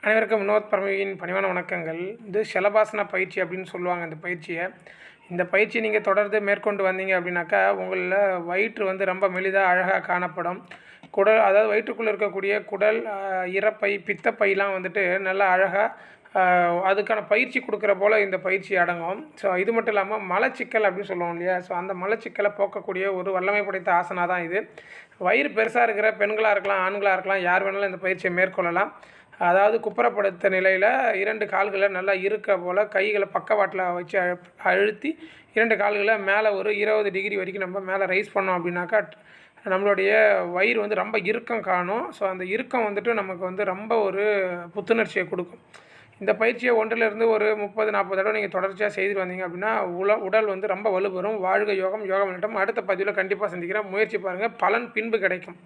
அனைவருக்கும் வினோத் பரமவியின் பணிவான வணக்கங்கள். இது ஷலபாசன பயிற்சி அப்படின்னு சொல்லுவாங்க இந்த பயிற்சியை. இந்த பயிற்சி நீங்கள் தொடர்ந்து மேற்கொண்டு வந்தீங்க அப்படின்னாக்கா, உங்களில் வயிற்று வந்து ரொம்ப மெலிதாக அழகாக காணப்படும். குடல், அதாவது வயிற்றுக்குள்ளே இருக்கக்கூடிய குடல், இரைப்பை, பித்தப்பைலாம் வந்துட்டு நல்லா அழகாக அதுக்கான பயிற்சி கொடுக்குற போல் இந்த பயிற்சி அடங்கும். ஸோ இது மட்டும் இல்லாமல் மலச்சிக்கல் அப்படின்னு சொல்லுவோம் இல்லையா? ஸோ அந்த மலச்சிக்கலை போக்கக்கூடிய ஒரு வல்லமை படைத்த ஆசனா தான் இது. வயிறு பெருசாக இருக்கிற பெண்களாக இருக்கலாம், ஆண்களாக இருக்கலாம், யார் வேணாலும் இந்த பயிற்சியை மேற்கொள்ளலாம். அதாவது குப்புறப்படுத்த நிலையில் 2 கால்களை நல்லா இருக்க போல் கைகளை பக்கவாட்டில் வச்சு அழுத்தி 2 கால்களை மேலே ஒரு 20 டிகிரி வரைக்கும் நம்ம மேலே ரைஸ் பண்ணோம் அப்படின்னாக்கா, நம்மளுடைய வயிறு வந்து ரொம்ப இறுக்கம் காணும். ஸோ அந்த இறுக்கம் வந்துட்டு நமக்கு வந்து ரொம்ப ஒரு புத்துணர்ச்சியை கொடுக்கும். இந்த பயிற்சியை 1லிருந்து ஒரு 30-40 தடவை நீங்கள் தொடர்ச்சியாக செய்துட்டு வந்தீங்க அப்படின்னா உடல் வந்து ரொம்ப வலுப்பெறும். வாழ்க யோகம், யோகம் நட்டம். அடுத்த பதிவில் கண்டிப்பாக சந்திக்கிறேன். முயற்சி பாருங்கள், பலன் பின்பு கிடைக்கும்.